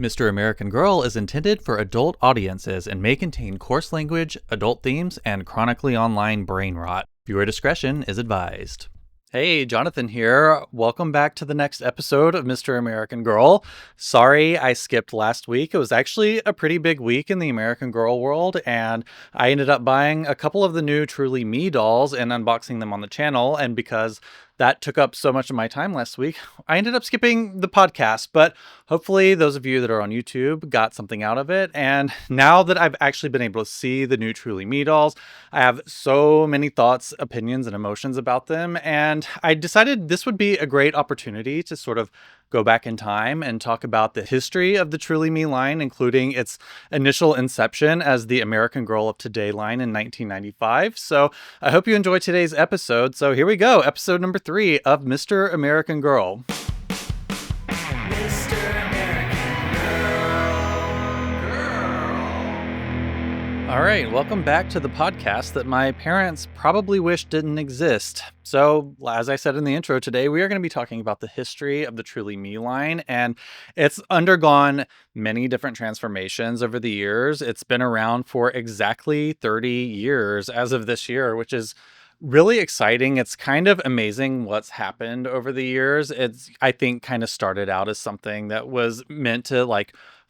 Mr. American Girl is intended for adult audiences and may contain coarse language, adult themes, and chronically online brain rot. Viewer discretion is advised. Hey, Jonathan here. Welcome back to the next episode of Mr. American Girl. Sorry I skipped last week. It was actually a pretty big week in the American Girl world, and I ended up buying a couple of the new Truly Me dolls and unboxing them on the channel. And because that took up so much of my time last week, I ended up skipping the podcast, but hopefully those of you that are on YouTube got something out of it. And now that I've actually been able to see the new Truly Me dolls, I have so many thoughts, opinions, and emotions about them. And I decided this would be a great opportunity to sort of go back in time and talk about the history of the Truly Me line, including its initial inception as the American Girl of Today line in 1995. So I hope you enjoy today's episode. So here we go, episode number 3 of Mr. American Girl. All right, welcome back to the podcast that my parents probably wish didn't exist. So, as I said in the intro today, we are going to be talking about the history of the Truly Me line, and it's undergone many different transformations over the years. It's been around for exactly 30 years as of this year, which is really exciting. It's kind of amazing what's happened over the years. I think, kind of started out as something that was meant to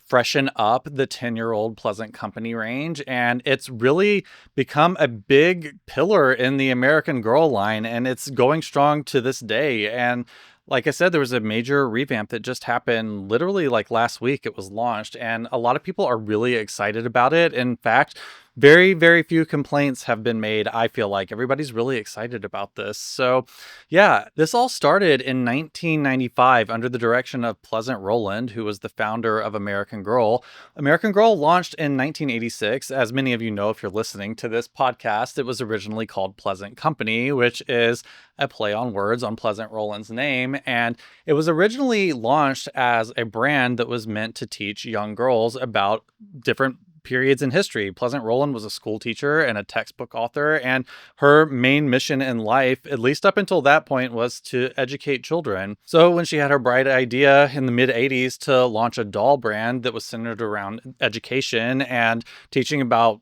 freshen up the 10-year-old Pleasant Company range, and it's really become a big pillar in the American Girl line, and it's going strong to this day. And like I said, there was a major revamp that just happened literally last week. It was launched, and a lot of people are really excited about it. In fact, very, very few complaints have been made. I feel like everybody's really excited about this. So yeah, this all started in 1995 under the direction of Pleasant Rowland, who was the founder of American Girl. American Girl launched in 1986. As many of you know, if you're listening to this podcast, it was originally called Pleasant Company, which is a play on words on Pleasant Rowland's name. And it was originally launched as a brand that was meant to teach young girls about different periods in history. Pleasant Rowland was a school teacher and a textbook author, and her main mission in life, at least up until that point, was to educate children. So when she had her bright idea in the mid-80s to launch a doll brand that was centered around education and teaching about,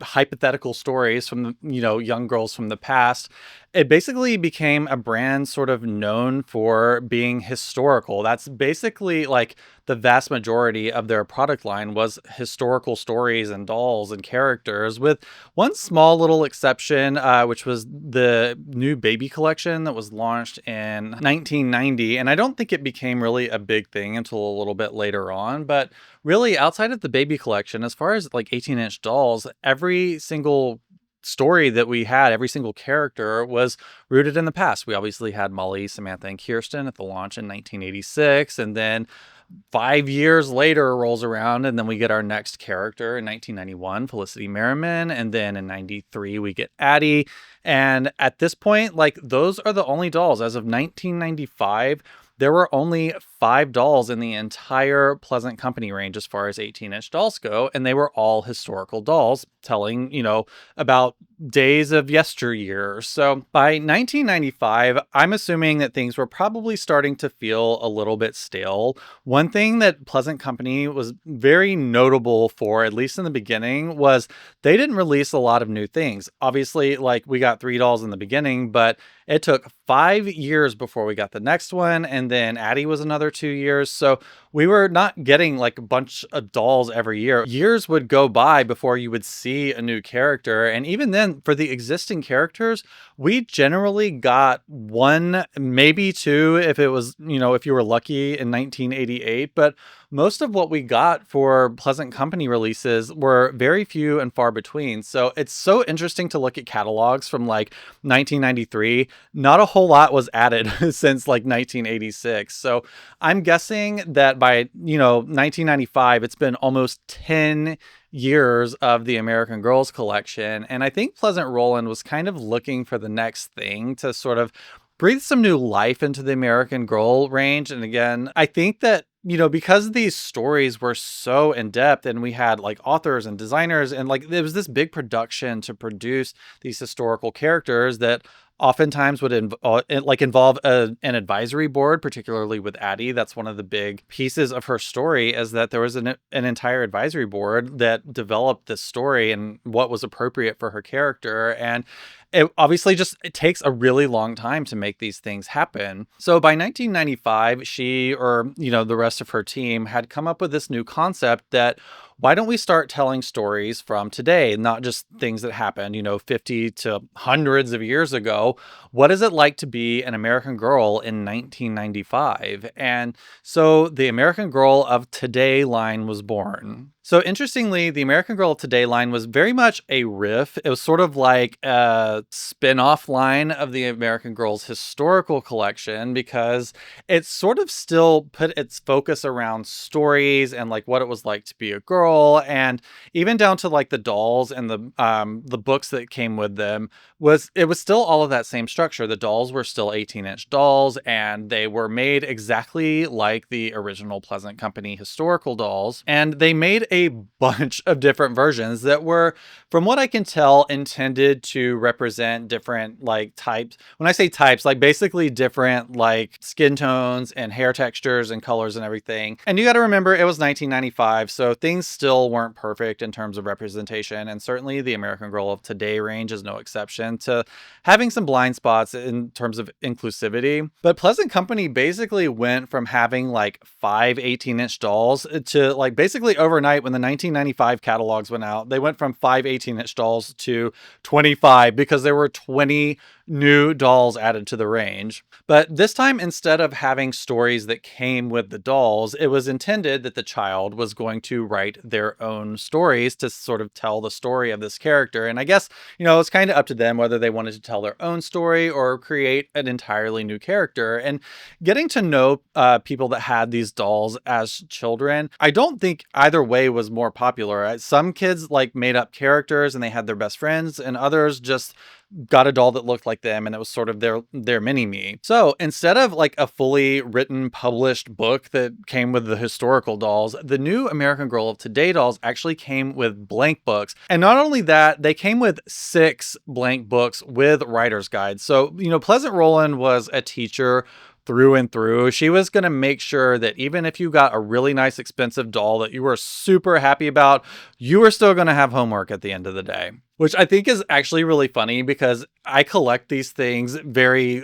hypothetical stories from the, young girls from the past, it basically became a brand sort of known for being historical. That's basically the vast majority of their product line was historical stories and dolls and characters, with one small little exception, which was the new baby collection that was launched in 1990. And I don't think it became really a big thing until a little bit later on. But really, outside of the baby collection, as far as 18-inch dolls, every single story that we had, every single character was rooted in the past. We obviously had Molly, Samantha, and Kirsten at the launch in 1986, and then 5 years later rolls around, and then we get our next character in 1991, Felicity Merriman, and then in 93 we get Addie. And at this point, those are the only dolls. As of 1995, there were only 5 dolls in the entire Pleasant Company range as far as 18-inch dolls go, and they were all historical dolls telling, about days of yesteryear. So by 1995, I'm assuming that things were probably starting to feel a little bit stale. One thing that Pleasant Company was very notable for, at least in the beginning, was they didn't release a lot of new things. Obviously, we got 3 dolls in the beginning, but it took 5 years before we got the next one, and then Addie was another 2 years. So we were not getting a bunch of dolls every year. Years would go by before you would see a new character, and even then, for the existing characters, we generally got 1, maybe 2, if it was, if you were lucky in 1988. But most of what we got for Pleasant Company releases were very few and far between. So it's so interesting to look at catalogs from 1993. Not a whole lot was added since 1986. So I'm guessing that by, 1995, it's been almost 10 years of the American Girls collection. And I think Pleasant Rowland was kind of looking for the next thing to sort of breathe some new life into the American Girl range. And again, I think that because these stories were so in depth and we had like authors and designers and like there was this big production to produce these historical characters that oftentimes would involve an advisory board, particularly with Addie. That's one of the big pieces of her story, is that there was an entire advisory board that developed this story and what was appropriate for her character. And it obviously it takes a really long time to make these things happen. So by 1995, she, or the rest of her team, had come up with this new concept that, why don't we start telling stories from today, not just things that happened, 50 to hundreds of years ago? What is it like to be an American Girl in 1995? And so the American Girl of Today line was born. So interestingly, the American Girl of Today line was very much a riff. It was sort of like a spin-off line of the American Girls historical collection, because it sort of still put its focus around stories and like what it was like to be a girl, and even down to like the dolls and the books that came with them. It was still all of that same structure. The dolls were still 18-inch dolls, and they were made exactly like the original Pleasant Company historical dolls. And they made a bunch of different versions that were, from what I can tell, intended to represent different like types. When I say types, like basically different like skin tones and hair textures and colors and everything. And you got to remember, it was 1995, so things still weren't perfect in terms of representation. And certainly the American Girl of Today range is no exception to having some blind spots in terms of inclusivity. But Pleasant Company basically went from having like 5 18-inch dolls to like basically overnight, when the 1995 catalogs went out, they went from 5 18-inch dolls to 25, because there were 20 new dolls added to the range. But this time, instead of having stories that came with the dolls, it was intended that the child was going to write their own stories to sort of tell the story of this character. And I guess, it's kind of up to them whether they wanted to tell their own story or create an entirely new character. And getting to know people that had these dolls as children, I don't think either way was more popular. Some kids like made up characters and they had their best friends, and others just got a doll that looked like them, and it was sort of their mini-me. So instead of like a fully written, published book that came with the historical dolls, the new American Girl of Today dolls actually came with blank books. And not only that, they came with 6 blank books with writer's guides. So, Pleasant Rowland was a teacher through and through. She was going to make sure that even if you got a really nice, expensive doll that you were super happy about, you were still going to have homework at the end of the day. Which I think is actually really funny, because I collect these things very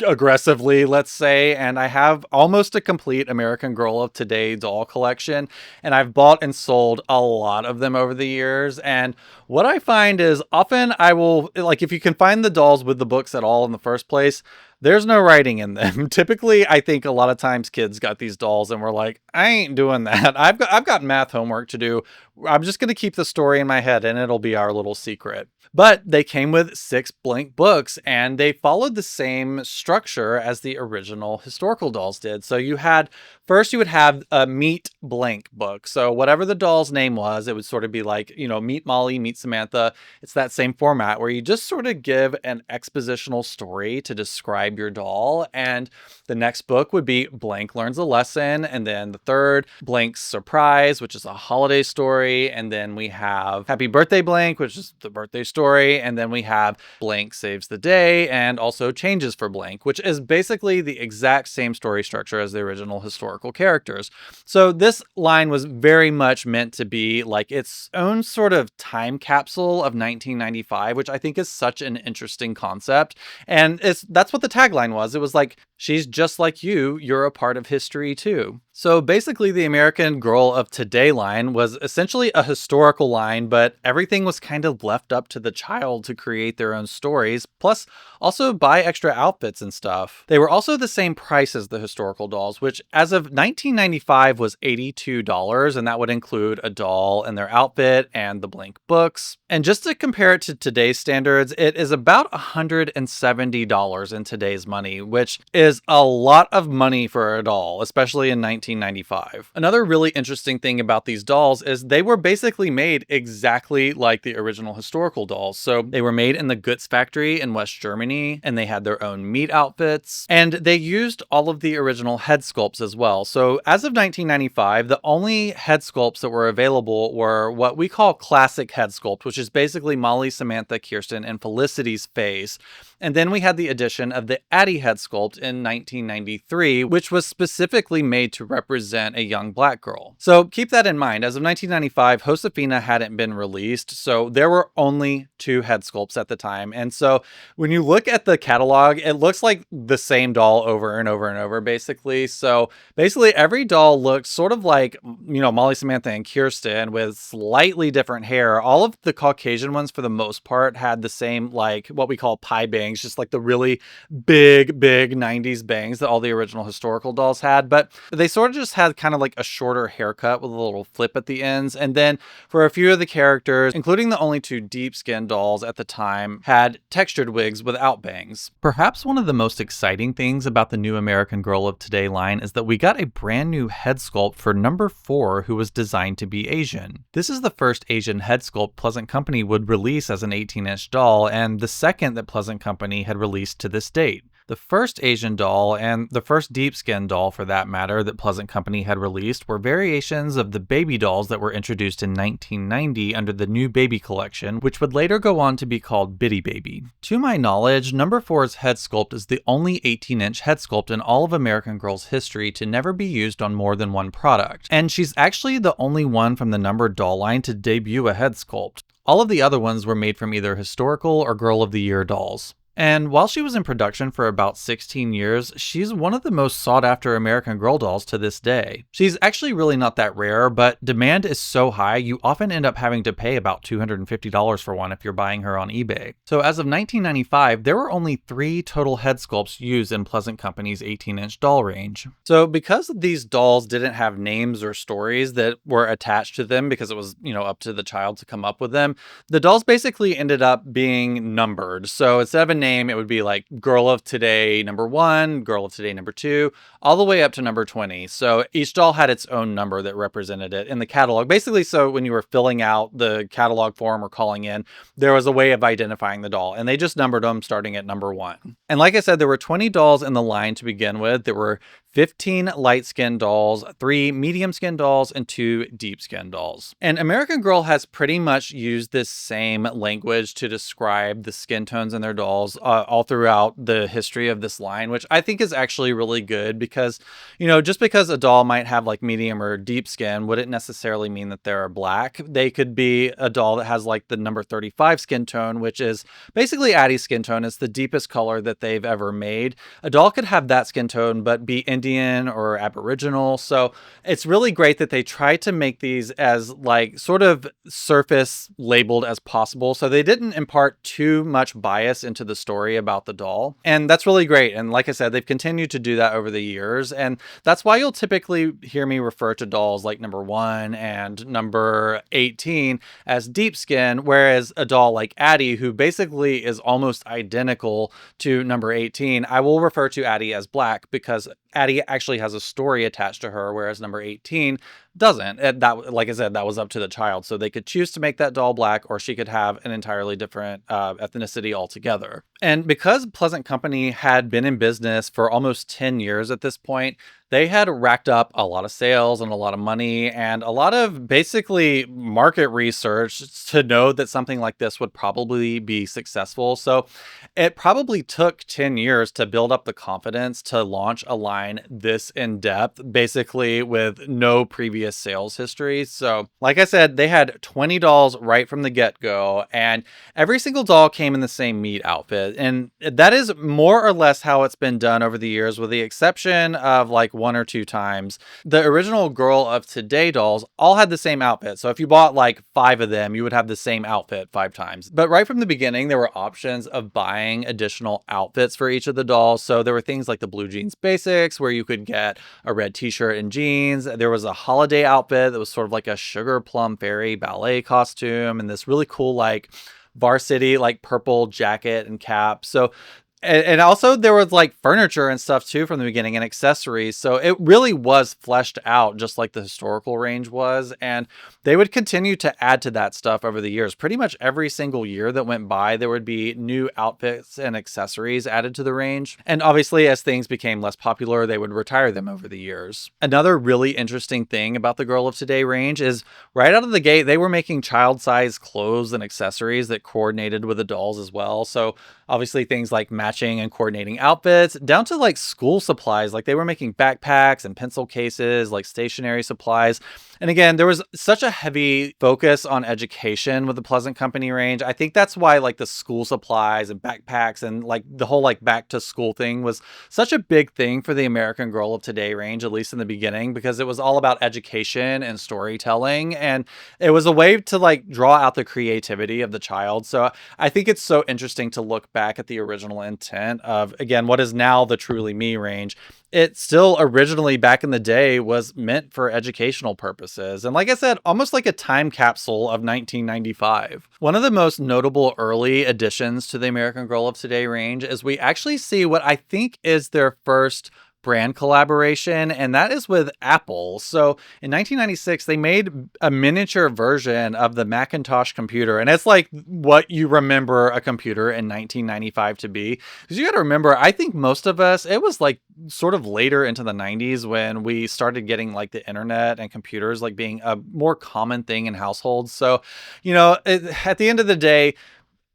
aggressively, let's say, and I have almost a complete American Girl of Today doll collection, and I've bought and sold a lot of them over the years. And what I find is, often I will, like, if you can find the dolls with the books at all in the first place, there's no writing in them. Typically, I think a lot of times kids got these dolls and were like, I ain't doing that. I've got math homework to do. I'm just going to keep the story in my head and it'll be our little secret. But they came with 6 blank books, and they followed the same structure as the original historical dolls did. So you would have a Meet Blank book. So whatever the doll's name was, it would sort of be like, Meet Molly, Meet Samantha. It's that same format where you just sort of give an expositional story to describe your doll. And the next book would be Blank Learns a Lesson. And then the third, Blank's Surprise, which is a holiday story. And then we have Happy Birthday Blank, which is the birthday story. And then we have Blank Saves the Day, and also Changes for Blank, which is basically the exact same story structure as the original historical characters. So this line was very much meant to be like its own sort of time capsule of 1995, which I think is such an interesting concept. And that's what the tagline was. It was like, she's just like you, you're a part of history too. So basically, the American Girl of Today line was essentially a historical line, but everything was kind of left up to the child to create their own stories, plus also buy extra outfits and stuff. They were also the same price as the historical dolls, which as of 1995 was $82, and that would include a doll and their outfit and the blank books. And just to compare it to today's standards, it is about $170 in today's money, which is a lot of money for a doll, especially in 1995. Another really interesting thing about these dolls is they were basically made exactly like the original historical dolls. So they were made in the Goetz factory in West Germany, and they had their own meat outfits, and they used all of the original head sculpts as well. So as of 1995, the only head sculpts that were available were what we call classic head sculpt, which is basically Molly, Samantha, Kirsten, and Felicity's face. And then we had the addition of the Addie head sculpt in 1993, which was specifically made to represent a young black girl. So keep that in mind. As of 1995, Josefina hadn't been released, so there were only 2 head sculpts at the time. And so when you look at the catalog, it looks like the same doll over and over and over, basically. So basically every doll looks sort of like, Molly, Samantha, and Kirsten with slightly different hair. All of the Caucasian ones, for the most part, had the same, like, what we call pie bangs, just like the really big 90s bangs that all the original historical dolls had. But they sort of just had kind of like a shorter haircut with a little flip at the ends. And then for a few of the characters, including the only 2 deep skin dolls at the time, had textured wigs without bangs. Perhaps one of the most exciting things about the new American Girl of Today line is that we got a brand new head sculpt for number 4, who was designed to be Asian. This is the first Asian head sculpt Pleasant Company would release as an 18-inch doll, and the second that Pleasant Company had released to this date. The first Asian doll, and the first deep skin doll for that matter, that Pleasant Company had released were variations of the baby dolls that were introduced in 1990 under the New Baby collection, which would later go on to be called Bitty Baby. To my knowledge, number 4's head sculpt is the only 18-inch head sculpt in all of American Girl's history to never be used on more than one product, and she's actually the only one from the numbered doll line to debut a head sculpt. All of the other ones were made from either historical or Girl of the Year dolls. And while she was in production for about 16 years, she's one of the most sought after American Girl dolls to this day. She's actually really not that rare, but demand is so high, you often end up having to pay about $250 for one if you're buying her on eBay. So as of 1995, there were only 3 total head sculpts used in Pleasant Company's 18-inch doll range. So because these dolls didn't have names or stories that were attached to them, because it was, up to the child to come up with them, the dolls basically ended up being numbered. So instead of a name, it would be like Girl of Today number 1, Girl of Today number 2, all the way up to number 20. So each doll had its own number that represented it in the catalog. Basically, so when you were filling out the catalog form or calling in, there was a way of identifying the doll, and they just numbered them starting at number 1. And like I said, there were 20 dolls in the line to begin with. There were 15 light skin dolls, 3 medium skin dolls, and 2 deep skin dolls. And American Girl has pretty much used this same language to describe the skin tones in their dolls all throughout the history of this line, which I think is actually really good because, just because a doll might have like medium or deep skin wouldn't necessarily mean that they're black. They could be a doll that has like the number 35 skin tone, which is basically Addie's skin tone. It's the deepest color that they've ever made. A doll could have that skin tone, but be Indian or Aboriginal. So it's really great that they try to make these as like sort of surface labeled as possible. So they didn't impart too much bias into the story about the doll. And that's really great. And like I said, they've continued to do that over the years. And that's why you'll typically hear me refer to dolls like number 1 and number 18 as deep skin, whereas a doll like Addie, who basically is almost identical to number 18, I will refer to Addie as black because Addie actually has a story attached to her, whereas number 18 doesn't. And that, like I said, that was up to the child. So they could choose to make that doll black, or she could have an entirely different ethnicity altogether. And because Pleasant Company had been in business for almost 10 years at this point, they had racked up a lot of sales and a lot of money and a lot of basically market research to know that something like this would probably be successful. So it probably took 10 years to build up the confidence to launch a line this in depth, basically with no previous sales history. So like I said, they had 20 dolls right from the get-go, and every single doll came in the same meat outfit. And that is more or less how it's been done over the years, with the exception of like 1 or 2 times. The original Girl of Today dolls all had the same outfit. So if you bought like 5 of them, you would have the same outfit 5 times. But right from the beginning, there were options of buying additional outfits for each of the dolls. So there were things like the blue jeans basics, where you could get a red t-shirt and jeans. There was a holiday outfit that was sort of like a Sugar Plum Fairy ballet costume, and this really cool like varsity like purple jacket and cap. So And also there was like furniture and stuff too from the beginning and accessories. So it really was fleshed out just like the historical range was. And they would continue to add to that stuff over the years. Pretty much every single year that went by, there would be new outfits and accessories added to the range. And obviously, as things became less popular, they would retire them over the years. Another really interesting thing about the Girl of Today range is right out of the gate, they were making child-sized clothes and accessories that coordinated with the dolls as well. So obviously things like matching and coordinating outfits, down to like school supplies. Like they were making backpacks and pencil cases, like stationery supplies. And again, there was such a heavy focus on education with the Pleasant Company range. I think that's why like the school supplies and backpacks and like the whole like back to school thing was such a big thing for the American Girl of Today range, at least in the beginning, because it was all about education and storytelling. And it was a way to like draw out the creativity of the child. So I think it's so interesting to look back at the original intent of, again, what is now the Truly Me range. It still originally back in the day was meant for educational purposes. And like I said, almost like a time capsule of 1995. One of the most notable early additions to the American Girl of Today range is we actually see what I think is their first brand collaboration, and that is with Apple. So in 1996, they made a miniature version of the Macintosh computer, and it's like what you remember a computer in 1995 to be. Because you got to remember, I think most of us, it was like sort of later into the 90s when we started getting like the internet and computers like being a more common thing in households. So, at the end of the day,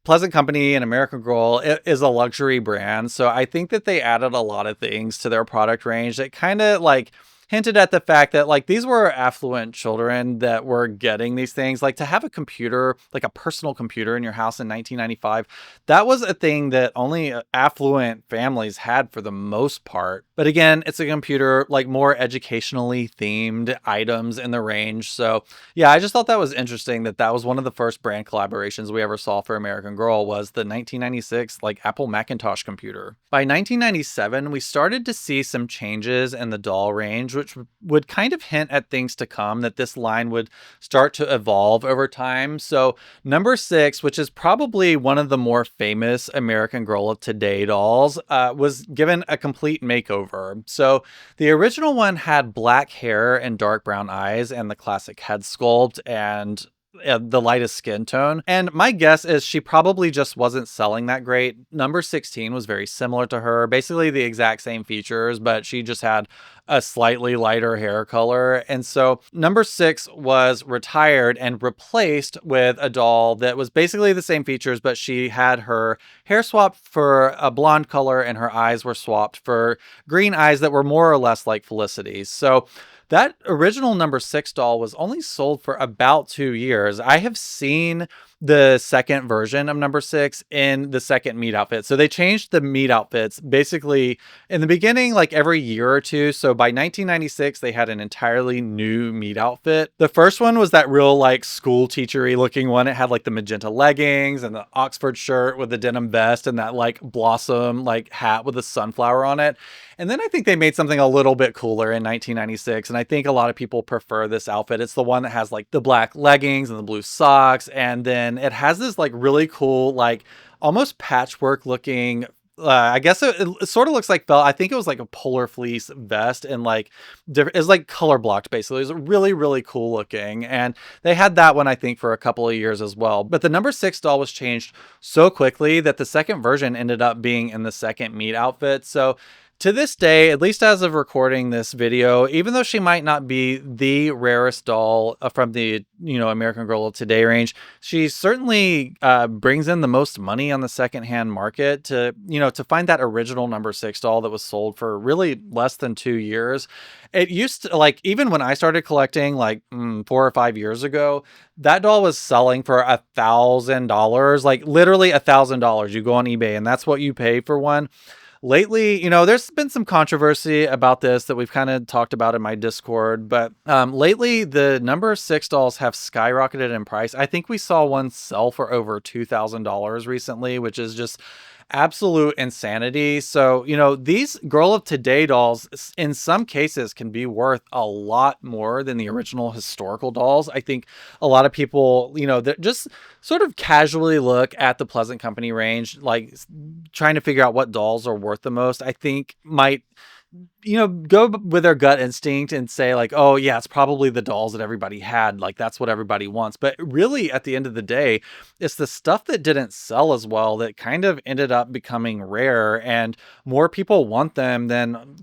Pleasant Company and American Girl is a luxury brand. So I think that they added a lot of things to their product range that kind of like hinted at the fact that like these were affluent children that were getting these things. Like to have a computer, like a personal computer in your house in 1995, that was a thing that only affluent families had for the most part. But again, it's a computer, like more educationally themed items in the range. So yeah, I just thought that was interesting that that was one of the first brand collaborations we ever saw for American Girl was the 1996 like Apple Macintosh computer. By 1997, we started to see some changes in the doll range, which would kind of hint at things to come, that this line would start to evolve over time. So number 6, which is probably one of the more famous American Girl of Today dolls, was given a complete makeover. So the original one had black hair and dark brown eyes and the classic head sculpt and the lightest skin tone. And my guess is she probably just wasn't selling that great. Number 16 was very similar to her, basically the exact same features, but she just had a slightly lighter hair color. And so number 6 was retired and replaced with a doll that was basically the same features, but she had her hair swapped for a blonde color and her eyes were swapped for green eyes that were more or less like Felicity's. So that original number 6 doll was only sold for about 2 years. I have seen the second version of number 6 in the second meet outfit. So they changed the meet outfits basically in the beginning, like every year or two. So by 1996, they had an entirely new meet outfit. The first one was that real like school teachery looking one. It had like the magenta leggings and the Oxford shirt with the denim vest and that like blossom like hat with a sunflower on it. And then I think they made something a little bit cooler in 1996. And I think a lot of people prefer this outfit. It's the one that has like the black leggings and the blue socks. And then it has this like really cool, like almost patchwork looking, I guess it sort of looks like felt. I think it was like a polar fleece vest and like it's like color blocked basically. It was really, really cool looking. And they had that one, I think, for a couple of years as well. But the number 6 doll was changed so quickly that the second version ended up being in the second meet outfit. So to this day, at least as of recording this video, even though she might not be the rarest doll from the, American Girl of Today range, she certainly brings in the most money on the secondhand market to find that original number 6 doll that was sold for really less than 2 years. It used to, like, even when I started collecting like 4 or 5 years ago, that doll was selling for $1,000, like literally $1,000. You go on eBay and that's what you pay for one. Lately, there's been some controversy about this that we've kind of talked about in my Discord, but lately the number 6 dolls have skyrocketed in price. I think we saw one sell for over $2,000 recently, which is just Absolute insanity. So, these Girl of Today dolls, in some cases, can be worth a lot more than the original historical dolls. I think a lot of people, that just sort of casually look at the Pleasant Company range, like trying to figure out what dolls are worth the most, I think might go with their gut instinct and say like, oh yeah, it's probably the dolls that everybody had. Like that's what everybody wants. But really at the end of the day, it's the stuff that didn't sell as well that kind of ended up becoming rare and more people want them than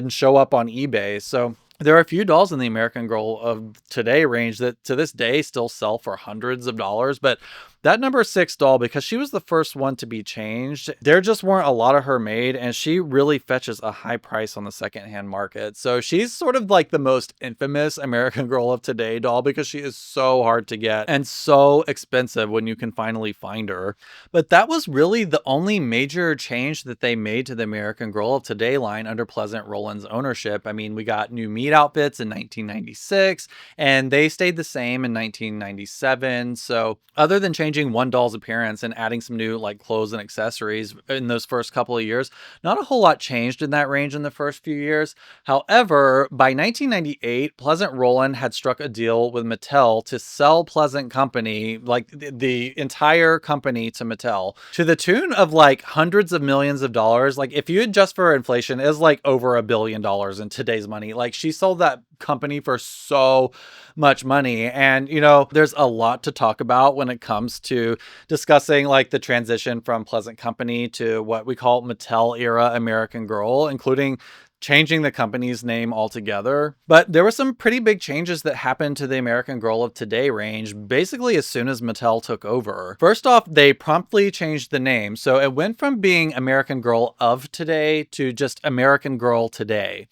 show up on eBay. So there are a few dolls in the American Girl of Today range that to this day still sell for hundreds of dollars, but that number 6 doll, because she was the first one to be changed, there just weren't a lot of her made, and she really fetches a high price on the secondhand market. So she's sort of like the most infamous American Girl of Today doll because she is so hard to get and so expensive when you can finally find her. But that was really the only major change that they made to the American Girl of Today line under Pleasant Rowland's ownership. I mean, we got new meat outfits in 1996, and they stayed the same in 1997. So other than changing one doll's appearance and adding some new like clothes and accessories in those first couple of years, not a whole lot changed in that range in the first few years. However, by 1998, Pleasant Rowland had struck a deal with Mattel to sell Pleasant Company, like the entire company, to Mattel to the tune of like hundreds of millions of dollars. Like if you adjust for inflation, it is like over $1 billion in today's money. Like she sold that company for so much money. And, there's a lot to talk about when it comes to discussing like the transition from Pleasant Company to what we call Mattel era American Girl, including changing the company's name altogether. But there were some pretty big changes that happened to the American Girl of Today range basically as soon as Mattel took over. First off, they promptly changed the name. So it went from being American Girl of Today to just American Girl Today.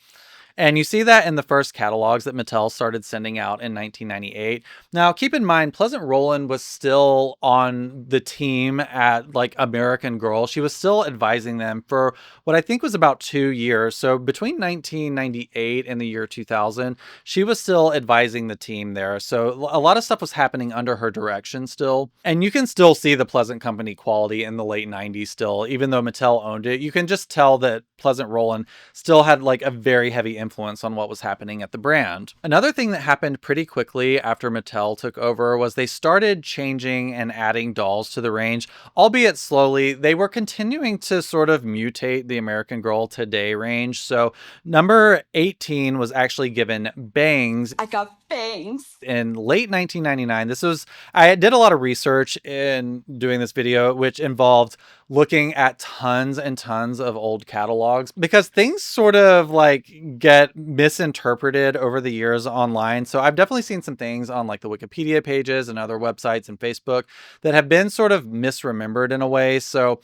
And you see that in the first catalogs that Mattel started sending out in 1998. Now, keep in mind, Pleasant Rowland was still on the team at like American Girl. She was still advising them for what I think was about 2 years. So between 1998 and the year 2000, she was still advising the team there. So a lot of stuff was happening under her direction still. And you can still see the Pleasant Company quality in the late 90s still, even though Mattel owned it. You can just tell that Pleasant Rowland still had like a very heavy influence on what was happening at the brand. Another thing that happened pretty quickly after Mattel took over was they started changing and adding dolls to the range, albeit slowly. They were continuing to sort of mutate the American Girl Today range. So number 18 was actually given bangs. I got bangs. In late 1999. I did a lot of research in doing this video, which involved looking at tons and tons of old catalogs because things sort of like get misinterpreted over the years online. So I've definitely seen some things on like the Wikipedia pages and other websites and Facebook that have been sort of misremembered in a way. So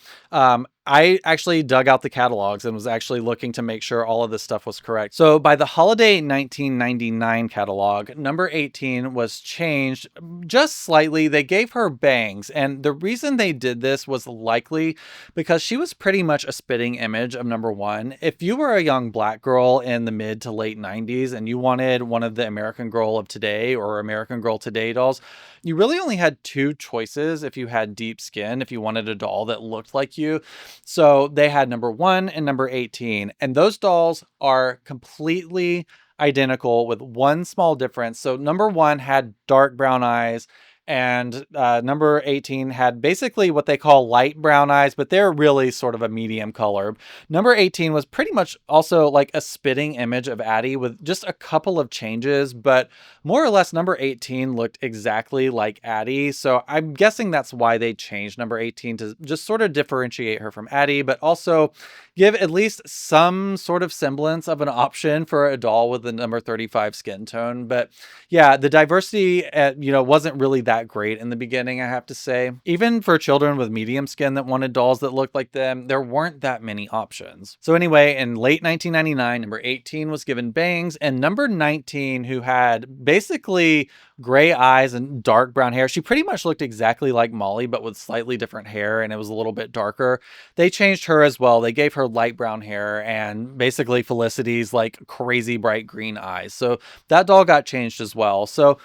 I actually dug out the catalogs and was actually looking to make sure all of this stuff was correct. So by the holiday 1999 catalog, number 18 was changed just slightly. They gave her bangs. And the reason they did this was likely because she was pretty much a spitting image of number 1. If you were a young black girl in the mid to late 90s and you wanted one of the American Girl of Today or American Girl Today dolls, you really only had 2 choices if you had deep skin, if you wanted a doll that looked like you. So they had number 1 and number 18, and those dolls are completely identical with one small difference. So number 1 had dark brown eyes, and number 18 had basically what they call light brown eyes, but they're really sort of a medium color. Number 18 was pretty much also like a spitting image of Addie with just a couple of changes, but more or less number 18 looked exactly like Addie. So I'm guessing that's why they changed number 18 to just sort of differentiate her from Addie, but also give at least some sort of semblance of an option for a doll with the number 35 skin tone. But yeah, the diversity wasn't really that great in the beginning, I have to say. Even for children with medium skin that wanted dolls that looked like them, there weren't that many options. So anyway, in late 1999, number 18 was given bangs, and number 19, who had basically gray eyes and dark brown hair, she pretty much looked exactly like Molly, but with slightly different hair, and it was a little bit darker. They changed her as well. They gave her light brown hair and basically Felicity's like crazy bright green eyes. So that doll got changed as well. So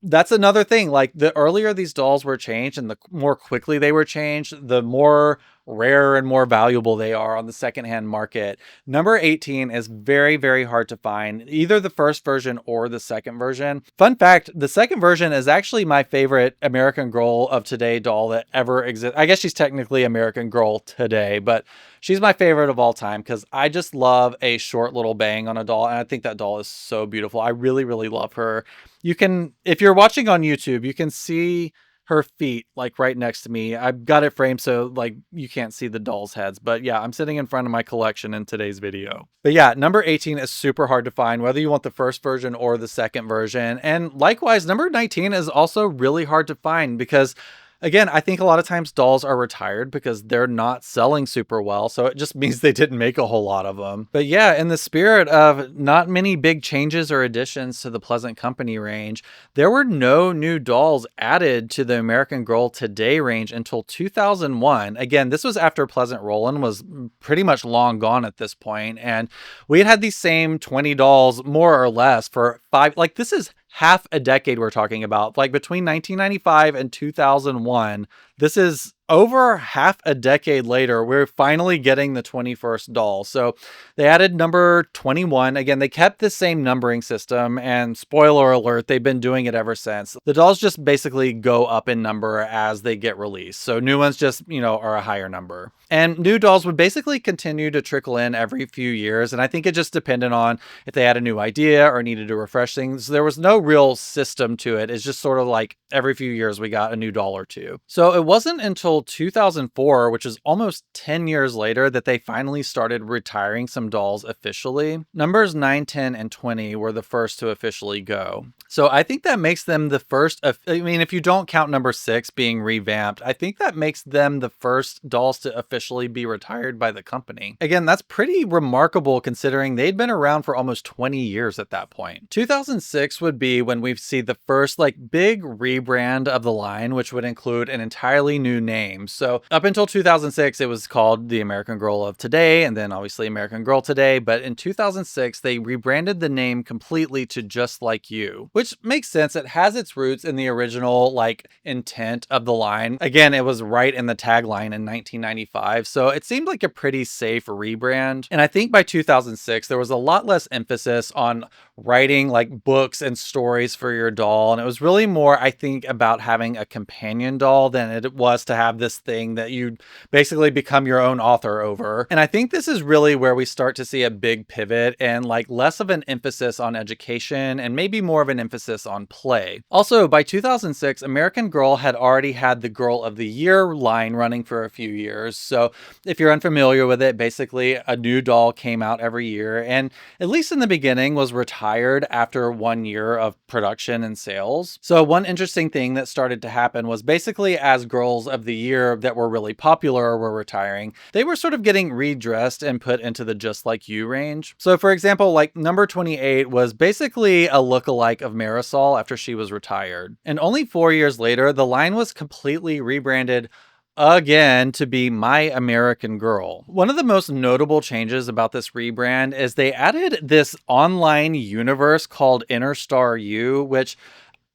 that's another thing. Like the earlier these dolls were changed and the more quickly they were changed, the more rarer and more valuable they are on the secondhand market. Number 18 is very, very hard to find, either the first version or the second version. Fun fact, the second version is actually my favorite American Girl of Today doll that ever exists. I guess she's technically American Girl today, but she's my favorite of all time because I just love a short little bang on a doll. And I think that doll is so beautiful. I really, really love her. You can, if you're watching on YouTube, you can see her feet like right next to me. I've got it framed so like you can't see the doll's heads, but yeah, I'm sitting in front of my collection in today's video. But yeah, number 18 is super hard to find, whether you want the first version or the second version. And likewise, number 19 is also really hard to find because again, I think a lot of times dolls are retired because they're not selling super well. So it just means they didn't make a whole lot of them. But yeah, in the spirit of not many big changes or additions to the Pleasant Company range, there were no new dolls added to the American Girl Today range until 2001. Again, this was after Pleasant Roland was pretty much long gone at this point, and we had these same 20 dolls more or less for like this is half a decade we're talking about, like between 1995 and 2001. This is over half a decade later, we're finally getting the 21st doll. So they added number 21. Again, they kept the same numbering system, and spoiler alert, they've been doing it ever since. The dolls just basically go up in number as they get released. So new ones just, are a higher number. And new dolls would basically continue to trickle in every few years. And I think it just depended on if they had a new idea or needed to refresh things. There was no real system to it. It's just sort of like every few years we got a new doll or two. So it wasn't until 2004, which is almost 10 years later, that they finally started retiring some dolls officially. Numbers 9, 10, and 20 were the first to officially go. So I think that makes them the first if you don't count number 6 being revamped, I think that makes them the first dolls to officially be retired by the company. Again, that's pretty remarkable considering they'd been around for almost 20 years at that point. 2006 would be when we see the first big rebrand of the line, which would include an entirely new name. So up until 2006, it was called the American Girl of Today, and then obviously American Girl Today. But in 2006, they rebranded the name completely to Just Like You, which makes sense. It has its roots in the original intent of the line. Again, it was right in the tagline in 1995. So it seemed like a pretty safe rebrand. And I think by 2006, there was a lot less emphasis on writing books and stories for your doll. And it was really more, I think, about having a companion doll than it was to have this thing that you basically become your own author over. And I think this is really where we start to see a big pivot and less of an emphasis on education and maybe more of an emphasis on play. Also, by 2006, American Girl had already had the Girl of the Year line running for a few years. So if you're unfamiliar with it, basically a new doll came out every year, and at least in the beginning was retired after 1 year of production and sales. So one interesting thing that started to happen was basically as Girls of the Year that were really popular were retiring, they were sort of getting redressed and put into the Just Like You range. So for example, number 28 was basically a lookalike of Marisol after she was retired. And only 4 years later, the line was completely rebranded again to be My American Girl. One of the most notable changes about this rebrand is they added this online universe called Interstar U, which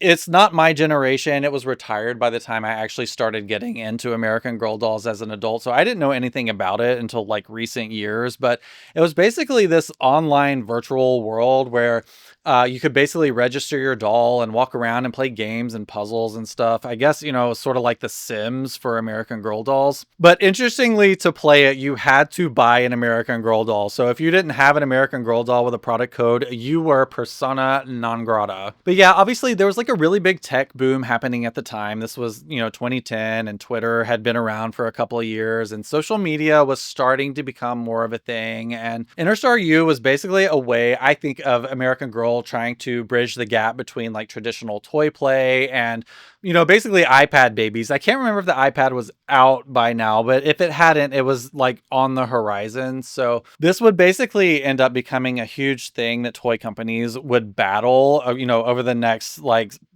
it's not my generation. It was retired by the time I actually started getting into American Girl dolls as an adult. So I didn't know anything about it until recent years, but it was basically this online virtual world where you could basically register your doll and walk around and play games and puzzles and stuff. I guess, sort of like The Sims for American Girl dolls. But interestingly, to play it, you had to buy an American Girl doll. So if you didn't have an American Girl doll with a product code, you were persona non grata. But yeah, obviously there was a really big tech boom happening at the time. This was, 2010, and Twitter had been around for a couple of years, and social media was starting to become more of a thing. And Interstar U was basically a way, I think, of American Girl trying to bridge the gap between traditional toy play and basically iPad babies. I can't remember if the iPad was out by now, but if it hadn't, it was on the horizon. So this would basically end up becoming a huge thing that toy companies would battle, over the next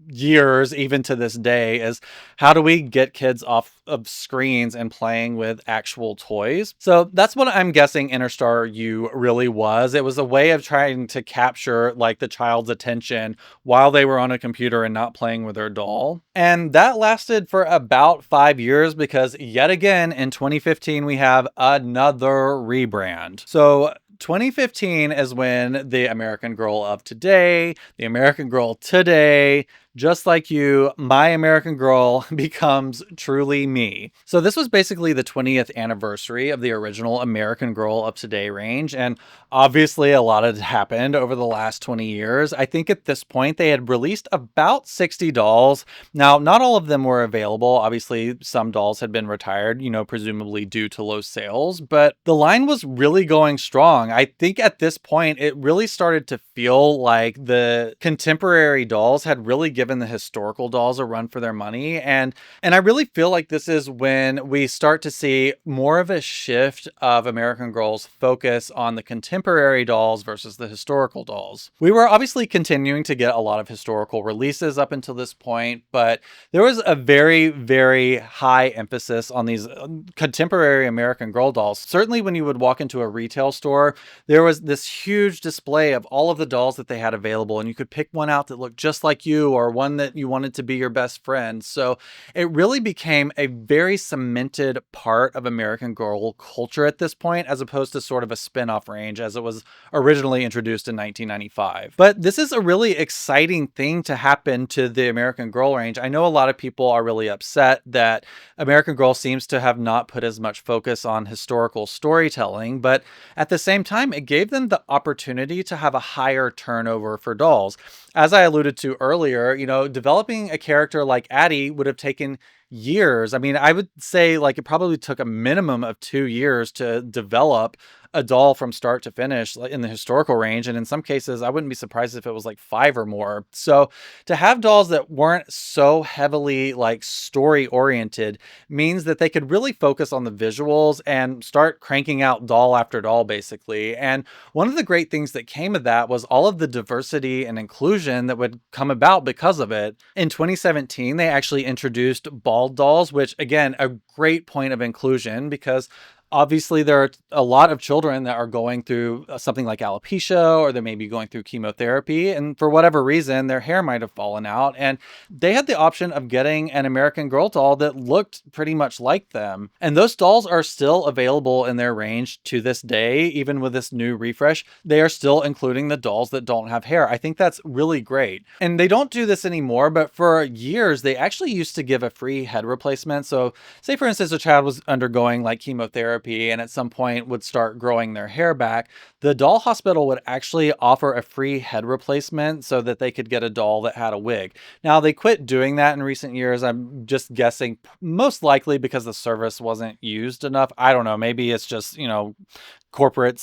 years, even to this day, is how do we get kids off of screens and playing with actual toys? So that's what I'm guessing Interstar U really was. It was a way of trying to capture like the child's attention while they were on a computer and not playing with their doll. And that lasted for about 5 years because yet again in 2015 we have another rebrand. So 2015 is when the American Girl of today, the American Girl today, just like you, My American Girl becomes Truly Me. So this was basically the 20th anniversary of the original American Girl of Today range. And obviously a lot had happened over the last 20 years. I think at this point they had released about 60 dolls. Now, not all of them were available. Obviously, some dolls had been retired, presumably due to low sales, but the line was really going strong. I think at this point, it really started to feel like the contemporary dolls had really given the historical dolls a run for their money. And I really feel like this is when we start to see more of a shift of American Girl's focus on the contemporary dolls versus the historical dolls. We were obviously continuing to get a lot of historical releases up until this point, but there was a very, very high emphasis on these contemporary American Girl dolls. Certainly when you would walk into a retail store, there was this huge display of all of the dolls that they had available, and you could pick one out that looked just like you or one that you wanted to be your best friend. So it really became a very cemented part of American Girl culture at this point, as opposed to sort of a spin-off range as it was originally introduced in 1995. But this is a really exciting thing to happen to the American Girl range. I know a lot of people are really upset that American Girl seems to have not put as much focus on historical storytelling, but at the same time, it gave them the opportunity to have a higher turnover for dolls. As I alluded to earlier, developing a character like Addie would have taken years. I mean, I would say like it probably took a minimum of 2 years to develop a doll from start to finish in the historical range. And in some cases, I wouldn't be surprised if it was like 5 or more. So to have dolls that weren't so heavily like story oriented means that they could really focus on the visuals and start cranking out doll after doll, basically. And one of the great things that came of that was all of the diversity and inclusion that would come about because of it. In 2017, they actually introduced bald dolls, which again, a great point of inclusion because obviously, there are a lot of children that are going through something like alopecia, or they may be going through chemotherapy, and for whatever reason, their hair might have fallen out. And they had the option of getting an American Girl doll that looked pretty much like them. And those dolls are still available in their range to this day, even with this new refresh. They are still including the dolls that don't have hair. I think that's really great. And they don't do this anymore, but for years, they actually used to give a free head replacement. So, say for instance, a child was undergoing like chemotherapy and at some point would start growing their hair back, the doll hospital would actually offer a free head replacement so that they could get a doll that had a wig. Now, they quit doing that in recent years. I'm just guessing, most likely because the service wasn't used enough. I don't know. Maybe it's just, corporate,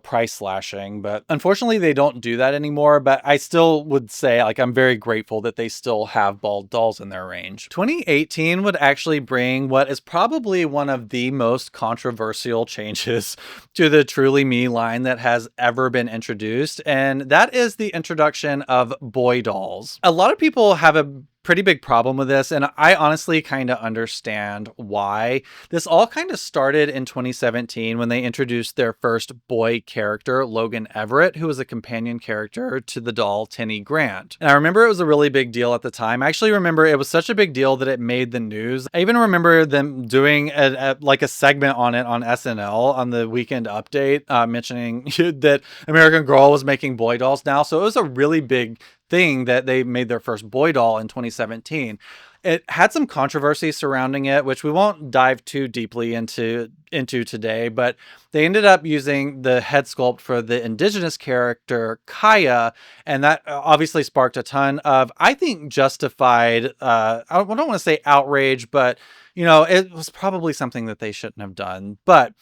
price slashing, but unfortunately they don't do that anymore. But I still would say like, I'm very grateful that they still have bald dolls in their range. 2018 would actually bring what is probably one of the most controversial changes to the Truly Me line that has ever been introduced. And that is the introduction of boy dolls. A lot of people have a pretty big problem with this, and I honestly kind of understand why. This all kind of started in 2017 when they introduced their first boy character, Logan Everett, who was a companion character to the doll Tenny Grant. And I remember it was a really big deal at the time. I actually remember it was such a big deal that it made the news. I even remember them doing a segment on it on SNL on the Weekend Update, mentioning that American Girl was making boy dolls now. So it was a really big thing that they made their first boy doll in 2017. It had some controversy surrounding it, which we won't dive too deeply into today, but they ended up using the head sculpt for the indigenous character Kaya, and that obviously sparked a ton of, I think, justified, I don't want to say outrage, but it was probably something that they shouldn't have done. But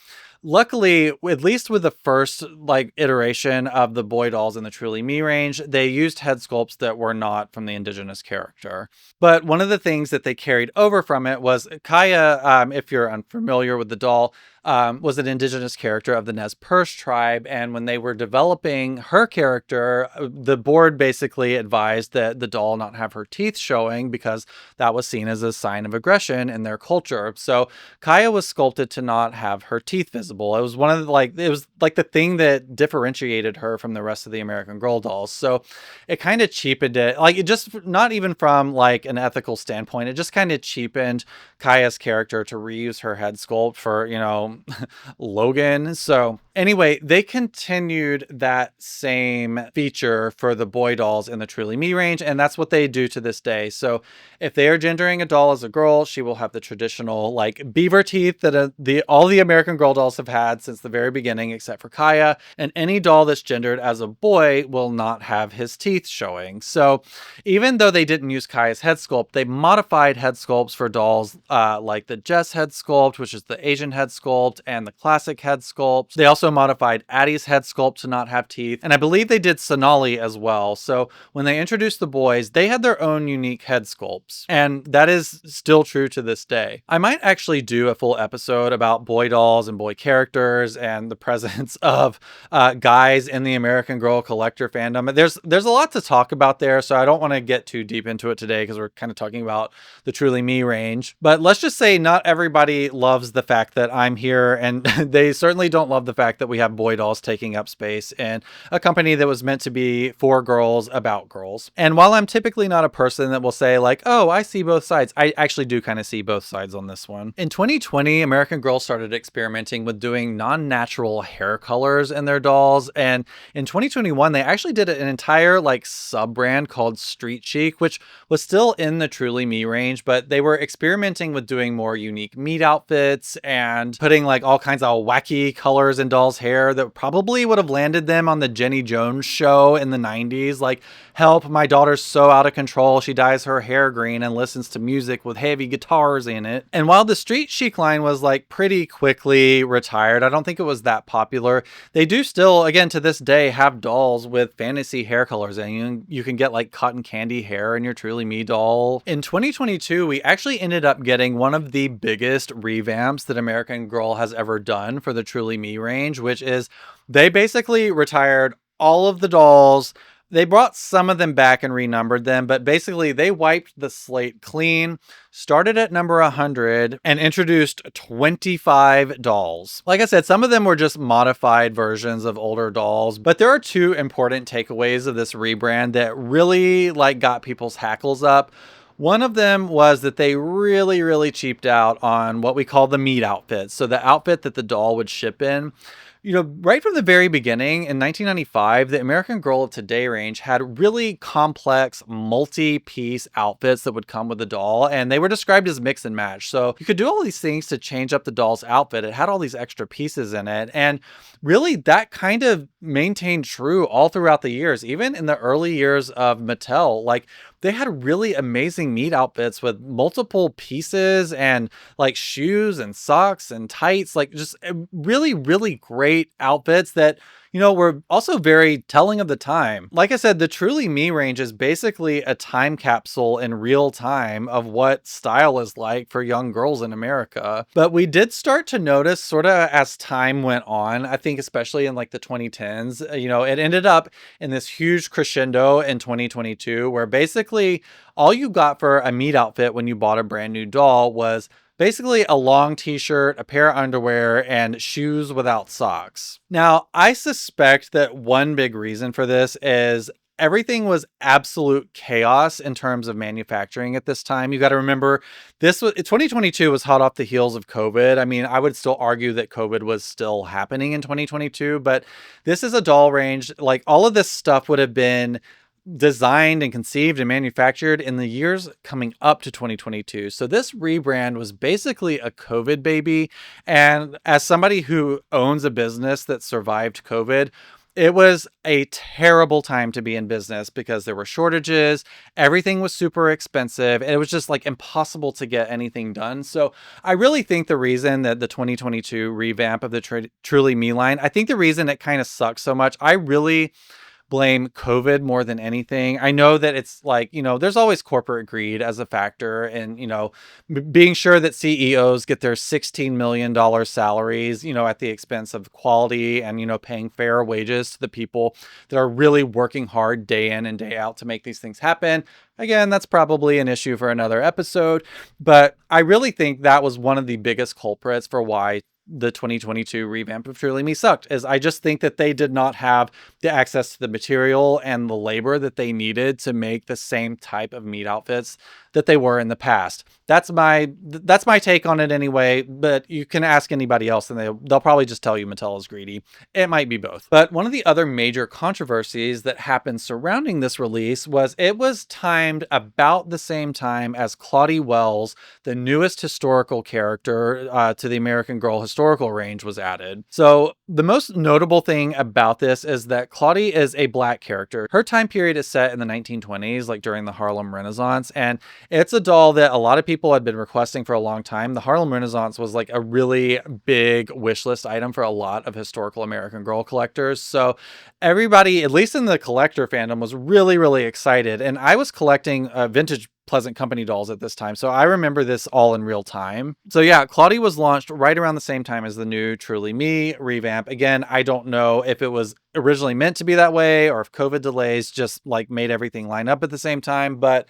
Luckily, at least with the first like iteration of the boy dolls in the Truly Me range, they used head sculpts that were not from the indigenous character. But one of the things that they carried over from it was Kaya, if you're unfamiliar with the doll, was an indigenous character of the Nez Perce tribe. And when they were developing her character, the board basically advised that the doll not have her teeth showing because that was seen as a sign of aggression in their culture. So Kaya was sculpted to not have her teeth visible. It was one of the, like, it was like the thing that differentiated her from the rest of the American Girl dolls. So it kind of cheapened it. Like, it just, not even from like an ethical standpoint, it just kind of cheapened Kaya's character to reuse her head sculpt for, Logan. So anyway, they continued that same feature for the boy dolls in the Truly Me range, and that's what they do to this day. So if they are gendering a doll as a girl, she will have the traditional like beaver teeth that all the American Girl dolls have had since the very beginning, except for Kaya. And any doll that's gendered as a boy will not have his teeth showing. So even though they didn't use Kaya's head sculpt, they modified head sculpts for dolls like the Jess head sculpt, which is the Asian head sculpt, and the classic head sculpt. They also modified Addie's head sculpt to not have teeth, and I believe they did Sonali as well. So when they introduced the boys, they had their own unique head sculpts, and that is still true to this day. I might actually do a full episode about boy dolls and boy characters and the presence of guys in the American Girl collector fandom. There's a lot to talk about there, so I don't want to get too deep into it today because we're kind of talking about the Truly Me range. But let's just say not everybody loves the fact that I'm here, and they certainly don't love the fact that we have boy dolls taking up space in a company that was meant to be for girls, about girls. And while I'm typically not a person that will say like, oh, I see both sides, I actually do kind of see both sides on this one. In 2020, American Girl started experimenting with doing non-natural hair colors in their dolls. And in 2021, they actually did an entire like sub-brand called Street Chic, which was still in the Truly Me range, but they were experimenting with doing more unique meat outfits and putting like all kinds of wacky colors in dolls' hair that probably would have landed them on the Jenny Jones show in the 90s. Like, help, my daughter's so out of control, she dyes her hair green and listens to music with heavy guitars in it. And while the Street Chic line was like pretty quickly retired, I don't think it was that popular. They do still, again, to this day, have dolls with fantasy hair colors, and you can get like cotton candy hair in your Truly Me doll. In 2022, we actually ended up getting one of the biggest revamps that American Girl has ever done for the Truly Me range, which is they basically retired all of the dolls. They brought some of them back and renumbered them, but basically they wiped the slate clean, started at number 100, and introduced 25 dolls. Like I said, some of them were just modified versions of older dolls, but there are two important takeaways of this rebrand that really like got people's hackles up. One of them was that they really, really cheaped out on what we call the meat outfit. So the outfit that the doll would ship in. Right from the very beginning in 1995, the American Girl of Today range had really complex multi-piece outfits that would come with the doll, and they were described as mix and match. So you could do all these things to change up the doll's outfit. It had all these extra pieces in it, and really that kind of maintained true all throughout the years, even in the early years of Mattel. Like, they had really amazing meat outfits with multiple pieces and like shoes and socks and tights, like just really, really great outfits that, were also very telling of the time. Like I said, the Truly Me range is basically a time capsule in real time of what style is like for young girls in America. But we did start to notice sort of as time went on, I think especially in like the 2010s, it ended up in this huge crescendo in 2022 where basically all you got for a meat outfit when you bought a brand new doll was basically a long t-shirt, a pair of underwear, and shoes without socks. Now, I suspect that one big reason for this is everything was absolute chaos in terms of manufacturing at this time. You got to remember, 2022 was hot off the heels of COVID. I mean, I would still argue that COVID was still happening in 2022, but this is a doll range. Like, all of this stuff would have been designed and conceived and manufactured in the years coming up to 2022. So this rebrand was basically a COVID baby. And as somebody who owns a business that survived COVID, It was a terrible time to be in business because there were shortages. Everything was super expensive. It was just like impossible to get anything done. So I really think the reason that the 2022 revamp of the Truly Me line, I think the reason it kind of sucks so much, I really blame COVID more than anything. I know that it's like, there's always corporate greed as a factor, and, being sure that CEOs get their $16 million salaries, at the expense of quality and, paying fair wages to the people that are really working hard day in and day out to make these things happen. Again, that's probably an issue for another episode, but I really think that was one of the biggest culprits for why the 2022 revamp of Truly Me sucked, is I just think that they did not have the access to the material and the labor that they needed to make the same type of meat outfits that they were in the past. That's my take on it anyway, but you can ask anybody else and they'll probably just tell you Mattel is greedy. It might be both. But one of the other major controversies that happened surrounding this release was it was timed about the same time as Claudie Wells, the newest historical character to the American Girl historical range, was added. So the most notable thing about this is that Claudie is a Black character. Her time period is set in the 1920s, like during the Harlem Renaissance, and it's a doll that a lot of people had been requesting for a long time. The Harlem Renaissance was like a really big wish list item for a lot of historical American Girl collectors. So everybody, at least in the collector fandom, was really, really excited. And I was collecting vintage Pleasant Company dolls at this time, so I remember this all in real time. So yeah, Claudie was launched right around the same time as the new Truly Me revamp. Again, I don't know if it was originally meant to be that way or if COVID delays just like made everything line up at the same time, but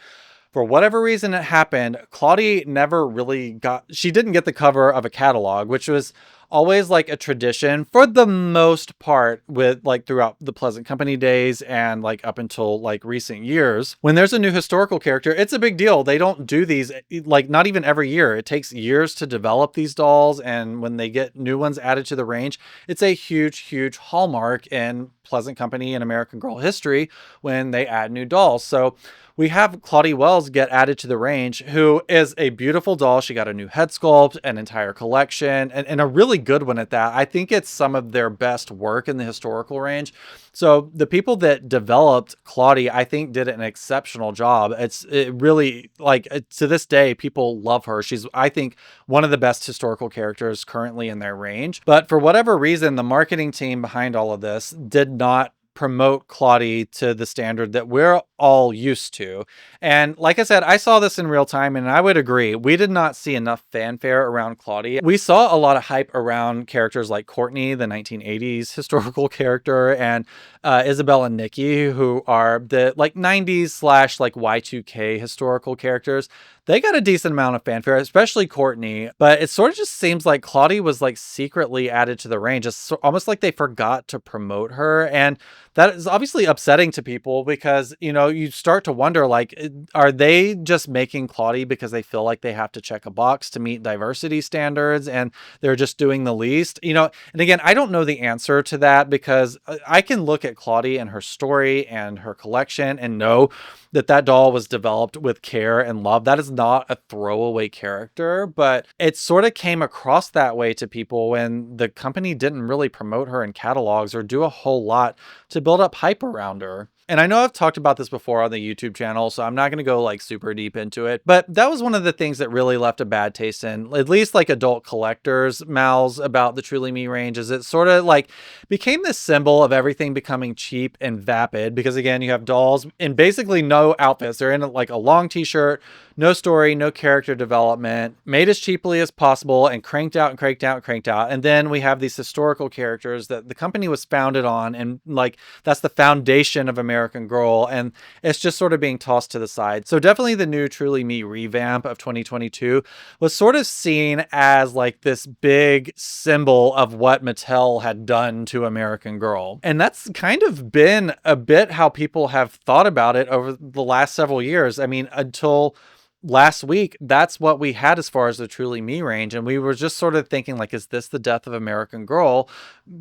for whatever reason it happened, Claudie never really she didn't get the cover of a catalog, which was always like a tradition for the most part with like throughout the Pleasant Company days and like up until like recent years. When there's a new historical character, it's a big deal. They don't do these like not even every year. It takes years to develop these dolls, and when they get new ones added to the range, it's a huge, huge hallmark in Pleasant Company and American Girl history when they add new dolls. So we have Claudie Wells get added to the range, who is a beautiful doll. She got a new head sculpt, an entire collection, and a really good one at that. I think it's some of their best work in the historical range. So the people that developed Claudie, I think, did an exceptional job. It really, like, to this day, people love her. She's, I think, one of the best historical characters currently in their range. But for whatever reason, the marketing team behind all of this did not promote Claudie to the standard that we're all used to. And like I said, I saw this in real time, and I would agree. We did not see enough fanfare around Claudie. We saw a lot of hype around characters like Courtney, the 1980s historical character, and Isabel and Nikki, who are the like 90s slash like Y2K historical characters. They got a decent amount of fanfare, especially Courtney, but it sort of just seems like Claudie was like secretly added to the range. It's almost like they forgot to promote her. And that is obviously upsetting to people because, you start to wonder, like, are they just making Claudie because they feel like they have to check a box to meet diversity standards and they're just doing the least? And again, I don't know the answer to that because I can look at Claudie and her story and her collection and know that doll was developed with care and love. That is not a throwaway character, but it sort of came across that way to people when the company didn't really promote her in catalogs or do a whole lot to build up hype around her. And I know I've talked about this before on the YouTube channel, so I'm not going to go like super deep into it, but that was one of the things that really left a bad taste in at least like adult collectors' mouths about the Truly Me range, is it sort of like became this symbol of everything becoming cheap and vapid because again, you have dolls in basically no outfits. They're in like a long t-shirt, no story, no character development, made as cheaply as possible and cranked out and cranked out and cranked out. And then we have these historical characters that the company was founded on, and like that's the foundation of American Girl, and it's just sort of being tossed to the side. So definitely the new Truly Me revamp of 2022 was sort of seen as like this big symbol of what Mattel had done to American Girl. And that's kind of been a bit how people have thought about it over the last several years. I mean, until last week, that's what we had as far as the Truly Me range. And we were just sort of thinking like, is this the death of American Girl?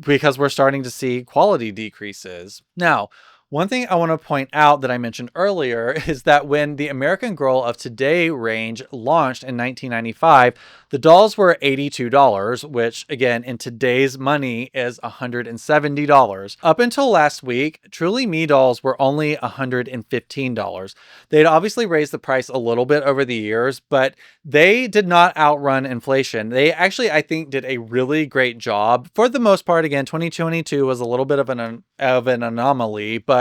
Because we're starting to see quality decreases. Now, One thing I want to point out that I mentioned earlier is that when the American Girl of Today range launched in 1995, the dolls were $82, which again in today's money is $170. Up until last week, Truly Me dolls were only $115. They'd obviously raised the price a little bit over the years, but they did not outrun inflation. They actually, I think, did a really great job. For the most part, again, 2022 was a little bit of an anomaly, but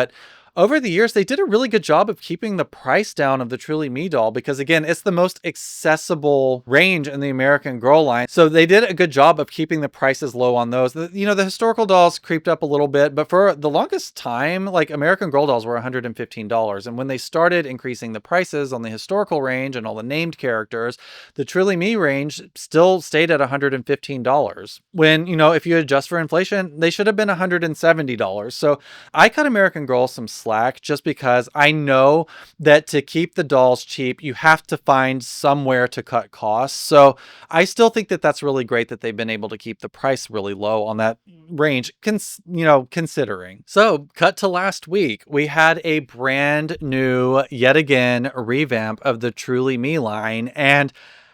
over the years, they did a really good job of keeping the price down of the Truly Me doll because, again, it's the most accessible range in the American Girl line. So they did a good job of keeping the prices low on those. The historical dolls creeped up a little bit, but for the longest time, like American Girl dolls were $115. And when they started increasing the prices on the historical range and all the named characters, the Truly Me range still stayed at $115. When, if you adjust for inflation, they should have been $170. So I cut American Girl some slack just because I know that to keep the dolls cheap, you have to find somewhere to cut costs. So I still think that that's really great that they've been able to keep the price really low on that range, considering. So cut to last week, we had a brand new, yet again, revamp of the Truly Me line. And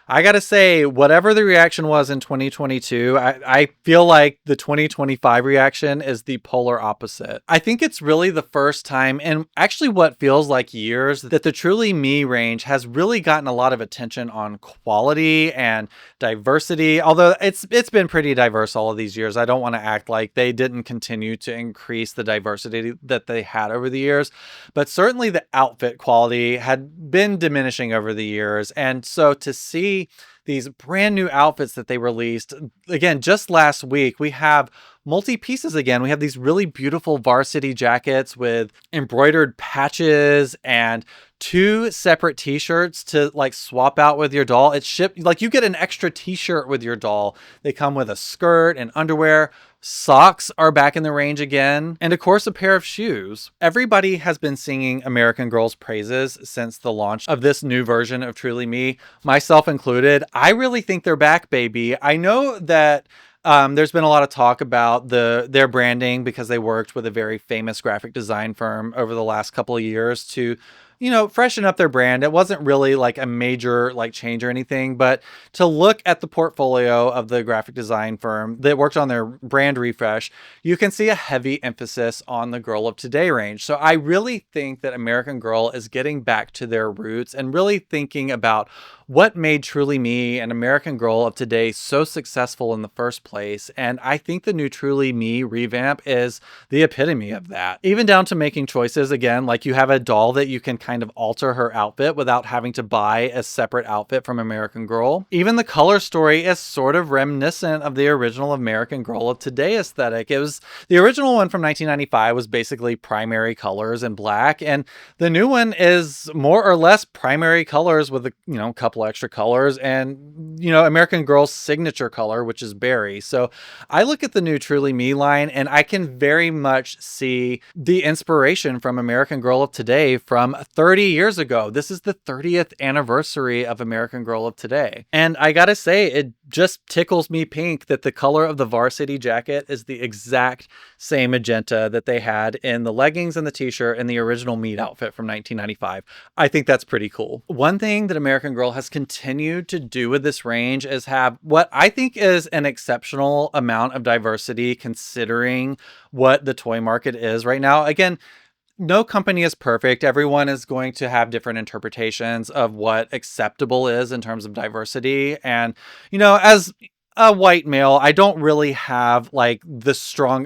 I gotta say, whatever the reaction was in 2022, I feel like the 2025 reaction is the polar opposite. I think it's really the first time, and actually what feels like years, that the Truly Me range has really gotten a lot of attention on quality and diversity, although it's been pretty diverse all of these years. I don't want to act like they didn't continue to increase the diversity that they had over the years, but certainly the outfit quality had been diminishing over the years. And so to see these brand new outfits that they released, again, just last week, we have multi-pieces again. We have these really beautiful varsity jackets with embroidered patches and 2 separate t-shirts to like swap out with your doll. It's shipped, like you get an extra t-shirt with your doll. They come with a skirt and underwear. Socks are back in the range again, and of course a pair of shoes. Everybody has been singing American Girl's praises since the launch of this new version of Truly Me, myself included. I really think they're back, baby. I know that there's been a lot of talk about their branding because they worked with a very famous graphic design firm over the last couple of years to freshen up their brand. It wasn't really like a major like change or anything, but to look at the portfolio of the graphic design firm that worked on their brand refresh, you can see a heavy emphasis on the Girl of Today range. So I really think that American Girl is getting back to their roots and really thinking about what made Truly Me and American Girl of Today so successful in the first place. And I think the new Truly Me revamp is the epitome of that. Even down to making choices, again, like you have a doll that you can kind of alter her outfit without having to buy a separate outfit from American Girl. Even the color story is sort of reminiscent of the original American Girl of Today aesthetic. It was the original one from 1995 was basically primary colors and black, and the new one is more or less primary colors with a couple extra colors and American Girl's signature color, which is berry. So I look at the new Truly Me line and I can very much see the inspiration from American Girl of Today from 30 years ago. This is the 30th anniversary of American Girl of Today. And I gotta say, it just tickles me pink that the color of the varsity jacket is the exact same magenta that they had in the leggings and the t-shirt in the original meat outfit from 1995. I think that's pretty cool. One thing that American Girl has continued to do with this range is have what I think is an exceptional amount of diversity considering what the toy market is right now. Again, no company is perfect. Everyone is going to have different interpretations of what acceptable is in terms of diversity. And, as a white male, I don't really have like the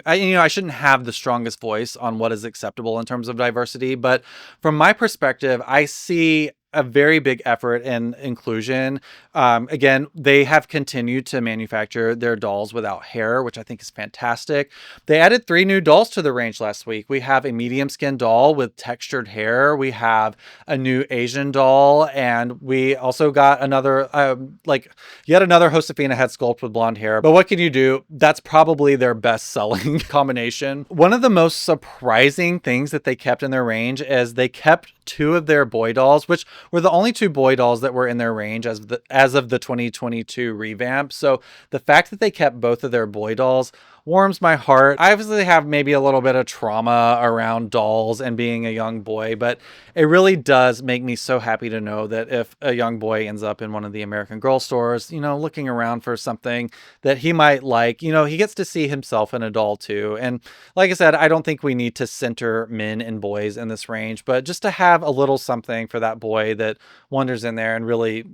I shouldn't have the strongest voice on what is acceptable in terms of diversity. But from my perspective, I see a very big effort in inclusion. Again, they have continued to manufacture their dolls without hair, which I think is fantastic. They added 3 new dolls to the range last week. We have a medium skin doll with textured hair. We have a new Asian doll, and we also got another, yet another Josefina head sculpt with blonde hair. But what can you do? That's probably their best selling combination. One of the most surprising things that they kept in their range is they kept 2 of their boy dolls, which were the only 2 boy dolls that were in their range as of the 2022 revamp. So the fact that they kept both of their boy dolls warms my heart. I obviously have maybe a little bit of trauma around dolls and being a young boy, but it really does make me so happy to know that if a young boy ends up in one of the American Girl stores, looking around for something that he might like, he gets to see himself in a doll too. And like I said, I don't think we need to center men and boys in this range, but just to have a little something for that boy that wanders in there and really,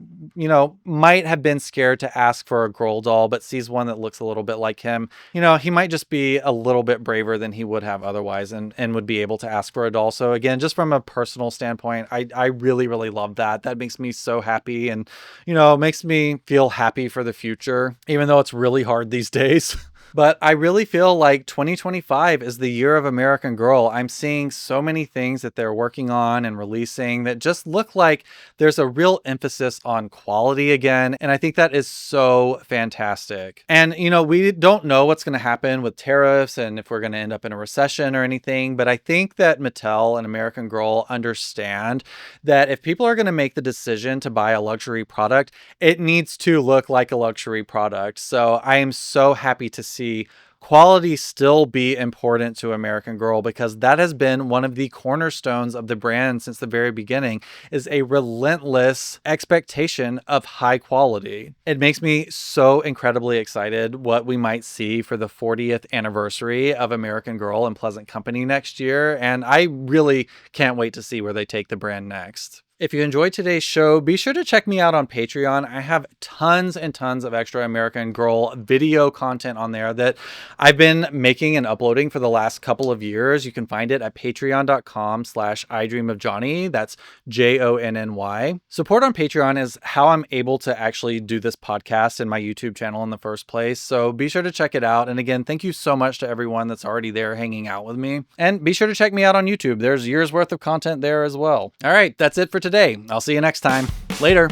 might have been scared to ask for a girl doll, but sees one that looks a little bit like him. He might just be a little bit braver than he would have otherwise and would be able to ask for a doll. So again, just from a personal standpoint, I really, really love that. That makes me so happy and, makes me feel happy for the future, even though it's really hard these days. But I really feel like 2025 is the year of American Girl. I'm seeing so many things that they're working on and releasing that just look like there's a real emphasis on quality again. And I think that is so fantastic. And, we don't know what's going to happen with tariffs and if we're going to end up in a recession or anything. But I think that Mattel and American Girl understand that if people are going to make the decision to buy a luxury product, it needs to look like a luxury product. So I am so happy to see quality still be important to American Girl, because that has been one of the cornerstones of the brand since the very beginning, is a relentless expectation of high quality. It makes me so incredibly excited what we might see for the 40th anniversary of American Girl and Pleasant Company next year, and I really can't wait to see where they take the brand next. If you enjoyed today's show, be sure to check me out on Patreon. I have tons and tons of extra American Girl video content on there that I've been making and uploading for the last couple of years. You can find it at patreon.com/idreamofjohnny. That's JONNY. Support on Patreon is how I'm able to actually do this podcast and my YouTube channel in the first place. So be sure to check it out. And again, thank you so much to everyone that's already there hanging out with me. And be sure to check me out on YouTube. There's years worth of content there as well. All right, that's it for today. I'll see you next time. Later.